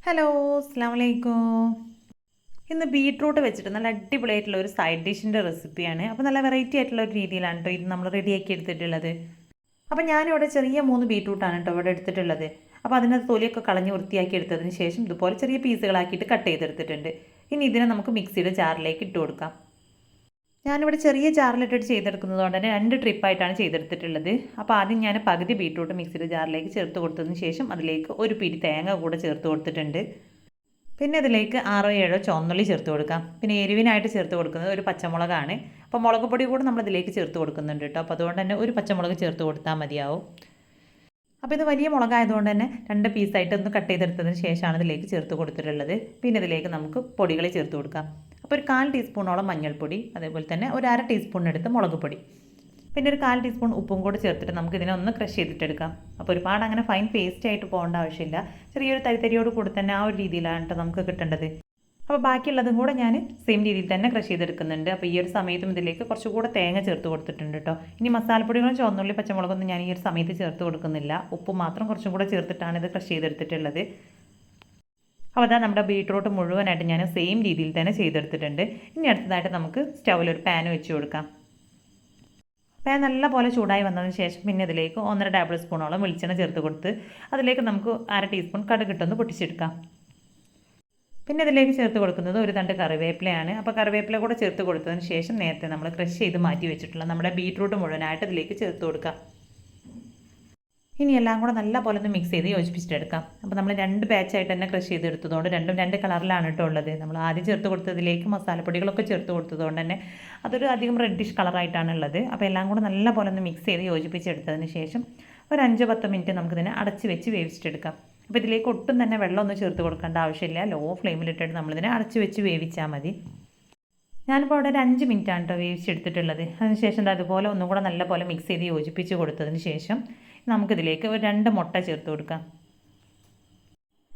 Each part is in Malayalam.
ഹലോ, അസ്സാം വലൈക്കും. ഇന്ന് ബീട്രൂട്ട് വെച്ചിട്ട് നല്ല അടിപൊളിയായിട്ടുള്ള ഒരു സൈഡ് ഡിഷിൻ്റെ റെസിപ്പിയാണ്. അപ്പോൾ നല്ല വെറൈറ്റി ആയിട്ടുള്ള ഒരു രീതിയിലാണ് കേട്ടോ ഇത് നമ്മൾ റെഡിയാക്കി എടുത്തിട്ടുള്ളത്. അപ്പോൾ ഞാനിവിടെ ചെറിയ 3 ബീട്രൂട്ടാണ് കേട്ടോ ഇവിടെ എടുത്തിട്ടുള്ളത്. അപ്പോൾ അതിൻ്റെ തൊലിയൊക്കെ കളഞ്ഞ് വൃത്തിയാക്കി എടുത്തതിന് ശേഷം ഇതുപോലെ ചെറിയ പീസുകളാക്കിയിട്ട് കട്ട് ചെയ്തെടുത്തിട്ടുണ്ട്. ഇനി ഇതിനെ നമുക്ക് മിക്സിയുടെ ജാറിലേക്ക് ഇട്ട് കൊടുക്കാം. ഞാനിവിടെ ചെറിയ ജാറിലിട്ടിട്ട് ചെയ്തെടുക്കുന്നത് കൊണ്ട് തന്നെ 2 ട്രിപ്പായിട്ടാണ് ചെയ്തെടുത്തിട്ടുള്ളത്. അപ്പോൾ ആദ്യം ഞാൻ പകുതി ബീട്രൂട്ട് മിക്സിയുടെ ജാറിലേക്ക് ചേർത്ത് കൊടുത്തതിന് ശേഷം അതിലേക്ക് ഒരു പിടി തേങ്ങ കൂടെ ചേർത്ത് കൊടുത്തിട്ടുണ്ട്. പിന്നെ ഇതിലേക്ക് 6-7 ചുവന്നുള്ളി ചേർത്ത് കൊടുക്കാം. പിന്നെ എരിവിനായിട്ട് ചേർത്ത് കൊടുക്കുന്നത് ഒരു പച്ചമുളകാണ്. അപ്പോൾ മുളക് പൊടി കൂടെ നമ്മൾ ഇതിലേക്ക് ചേർത്ത് കൊടുക്കുന്നുണ്ട് കേട്ടോ. അപ്പോൾ അതുകൊണ്ട് തന്നെ ഒരു പച്ചമുളക് ചേർത്ത് കൊടുത്താൽ മതിയാവും. അപ്പോൾ ഇത് വലിയ മുളകായതുകൊണ്ട് തന്നെ 2 പീസായിട്ട് ഒന്ന് കട്ട് ചെയ്തെടുത്തതിന് ശേഷമാണ് ഇതിലേക്ക് ചേർത്ത് കൊടുത്തിട്ടുള്ളത്. പിന്നെ ഇതിലേക്ക് നമുക്ക് പൊടികൾ ചേർത്ത് കൊടുക്കാം. അപ്പോൾ ഒരു 1/4 ടീസ്പൂണോളം മഞ്ഞൾപ്പൊടി, അതേപോലെ തന്നെ ഒരു 1/2 ടീസ്പൂണിനടുത്ത് മുളക് പൊടി, പിന്നെ ഒരു 1/4 ടീസ്പൂൺ ഉപ്പും കൂടി ചേർത്തിട്ട് നമുക്ക് ഇതിനെ ഒന്ന് ക്രഷ് ചെയ്തിട്ടെടുക്കാം. അപ്പോൾ ഒരുപാട് അങ്ങനെ ഫൈൻ പേസ്റ്റ് ആയിട്ട് പോകേണ്ട ആവശ്യമില്ല. ചെറിയൊരു തരിതരിയോട് കൂടി തന്നെ ആ ഒരു രീതിയിലാണ് കേട്ടോ നമുക്ക് കിട്ടേണ്ടത്. അപ്പോൾ ബാക്കിയുള്ളതും കൂടെ ഞാൻ സെയിം രീതിയിൽ തന്നെ ക്രഷ് ചെയ്തെടുക്കുന്നുണ്ട്. അപ്പോൾ ഈ ഒരു സമയത്തും ഇതിലേക്ക് കുറച്ചുകൂടെ തേങ്ങ ചേർത്ത് കൊടുത്തിട്ടുണ്ട് കേട്ടോ. ഇനി മസാലപ്പൊടികളും ചുവന്നുള്ളി പച്ചമുളകൊന്നും ഞാൻ ഈ ഒരു സമയത്ത് ചേർത്ത് കൊടുക്കുന്നില്ല. ഉപ്പ് മാത്രം കുറച്ചും കൂടെ ചേർത്തിട്ടാണ് ഇത് ക്രഷ് ചെയ്തെടുത്തിട്ടുള്ളത്. അപ്പോൾ അതാ നമ്മുടെ ബീട്രൂട്ട് മുഴുവനായിട്ട് ഞാൻ സെയിം രീതിയിൽ തന്നെ ചെയ്തെടുത്തിട്ടുണ്ട്. ഇനി അടുത്തതായിട്ട് നമുക്ക് സ്റ്റൗവിലൊരു പാൻ വെച്ച് കൊടുക്കാം. പാൻ നല്ല പോലെ ചൂടായി വന്നതിന് ശേഷം പിന്നെ ഇതിലേക്ക് 1.5 ടേബിൾ സ്പൂണോളം വെളിച്ചെണ്ണ ചേർത്ത് കൊടുത്ത് അതിലേക്ക് നമുക്ക് 1/2 ടീസ്പൂൺ കടുകിട്ടൊന്ന് പൊട്ടിച്ചെടുക്കാം. പിന്നെ ഇതിലേക്ക് ചേർത്ത് കൊടുക്കുന്നത് ഒരു തണ്ട് കറിവേപ്പിലയാണ്. അപ്പോൾ കറിവേപ്പില കൂടെ ചേർത്ത് കൊടുത്തതിന് ശേഷം നേരത്തെ നമ്മൾ ക്രഷ് ചെയ്ത് മാറ്റി വെച്ചിട്ടുള്ള നമ്മുടെ ബീട്രൂട്ട് മുഴുവനായിട്ട് ഇതിലേക്ക് ചേർത്ത് കൊടുക്കാം. ഇനി എല്ലാം കൂടെ നല്ല പോലെ ഒന്ന് മിക്സ് ചെയ്ത് യോജിപ്പിച്ചിട്ടെടുക്കാം. അപ്പോൾ നമ്മൾ 2 ബാച്ചായിട്ട് തന്നെ ക്രഷ് ചെയ്തെടുത്തതുകൊണ്ട് രണ്ടും 2 കളറിലാണ് കേട്ടോ ഉള്ളത്. നമ്മൾ ആദ്യം ചേർത്ത് കൊടുത്തതിലേക്ക് മസാലപ്പൊടികളൊക്കെ ചേർത്ത് കൊടുത്തതുകൊണ്ട് തന്നെ അതൊരു അധികം റെഡിഷ് കളറായിട്ടാണ് ഉള്ളത്. അപ്പോൾ എല്ലാം കൂടെ നല്ല പോലെ ഒന്ന് മിക്സ് ചെയ്ത് യോജിപ്പിച്ചെടുത്തതിന് ശേഷം ഒരു 5-10 മിനിറ്റ് നമുക്കിതിനെ അടച്ച് വെച്ച് വേവിച്ചിട്ടെടുക്കാം. അപ്പോൾ ഇതിലേക്ക് ഒട്ടും തന്നെ വെള്ളമൊന്നും ചേർത്ത് കൊടുക്കേണ്ട ആവശ്യമില്ല. ലോ ഫ്ലെയിമിലിട്ടിട്ട് നമ്മളിതിനെ അടച്ച് വെച്ച് വേവിച്ചാൽ മതി. ഞാനിപ്പോൾ അവിടെ ഒരു 5 മിനിറ്റാണ് കേട്ടോ വേവിച്ചെടുത്തിട്ടുള്ളത്. അതിനുശേഷം അതുപോലെ ഒന്നും കൂടെ നല്ല പോലെ മിക്സ് ചെയ്ത് യോജിപ്പിച്ച് കൊടുത്തതിന് ശേഷം നമുക്കിതിലേക്ക് ഒരു 2 മുട്ട ചേർത്ത് കൊടുക്കാം.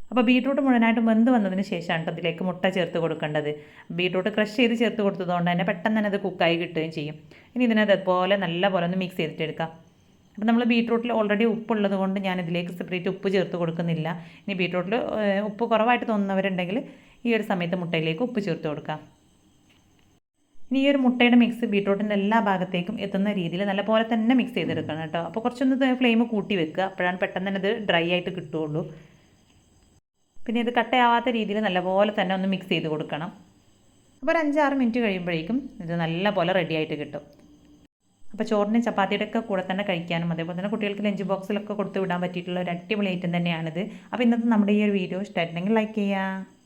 അപ്പോൾ ബീട്രൂട്ട് മുഴുവനായിട്ട് വെന്ത് വന്നതിന് ശേഷമാണ് കേട്ടോ ഇതിലേക്ക് മുട്ട ചേർത്ത് കൊടുക്കേണ്ടത്. ബീട്രൂട്ട് ക്രഷ് ചെയ്ത് ചേർത്ത് കൊടുത്തതുകൊണ്ട് തന്നെ പെട്ടെന്ന് തന്നെ അത് കുക്കായി കിട്ടുകയും ചെയ്യും. ഇനി ഇതിനതുപോലെ നല്ല പോലെ ഒന്ന് മിക്സ് ചെയ്തിട്ടെടുക്കാം. അപ്പോൾ നമ്മൾ ബീട്രൂട്ടിൽ ഓൾറെഡി ഉപ്പുള്ളത് കൊണ്ട് ഞാനിതിലേക്ക് സെപ്പറേറ്റ് ഉപ്പ് ചേർത്ത് കൊടുക്കുന്നില്ല. ഇനി ബീട്രൂട്ടിൽ ഉപ്പ് കുറവായിട്ട് തോന്നുന്നവരുണ്ടെങ്കിൽ ഈ ഒരു സമയത്ത് മുട്ടയിലേക്ക് ഉപ്പ് ചേർത്ത് കൊടുക്കാം. ഇനി ഈ ഒരു മുട്ടയുടെ മിക്സ് ബീട്രൂട്ടിൻ്റെ എല്ലാ ഭാഗത്തേക്കും എത്തുന്ന രീതിയിൽ നല്ലപോലെ തന്നെ മിക്സ് ചെയ്തെടുക്കണം കേട്ടോ. അപ്പോൾ കുറച്ചൊന്ന് ഫ്ലെയിം കൂട്ടി വെക്കുക. അപ്പോഴാണ് പെട്ടെന്ന് തന്നെ ഇത് ഡ്രൈ ആയിട്ട് കിട്ടുകയുള്ളൂ. പിന്നെ ഇത് കട്ടയാവാത്ത രീതിയിൽ നല്ലപോലെ തന്നെ ഒന്ന് മിക്സ് ചെയ്ത് കൊടുക്കണം. അപ്പോൾ ഒരു 5-6 മിനിറ്റ് കഴിയുമ്പോഴേക്കും ഇത് നല്ലപോലെ റെഡി ആയിട്ട് കിട്ടും. അപ്പോൾ ചോറിനും ചപ്പാത്തിയുടെ ഒക്കെ കൂടെ തന്നെ കഴിക്കാനും അതേപോലെ തന്നെ കുട്ടികൾക്ക് ലഞ്ച് ബോക്സിലൊക്കെ കൊടുത്ത് വിടാൻ പറ്റിയിട്ടുള്ള ഒരു അടിപൊളി ഐറ്റം തന്നെയാണിത്. അപ്പോൾ ഇന്നത്തെ നമ്മുടെ ഈ ഒരു വീഡിയോ ഇഷ്ടമായിട്ടുണ്ടെങ്കിൽ ലൈക്ക് ചെയ്യുക.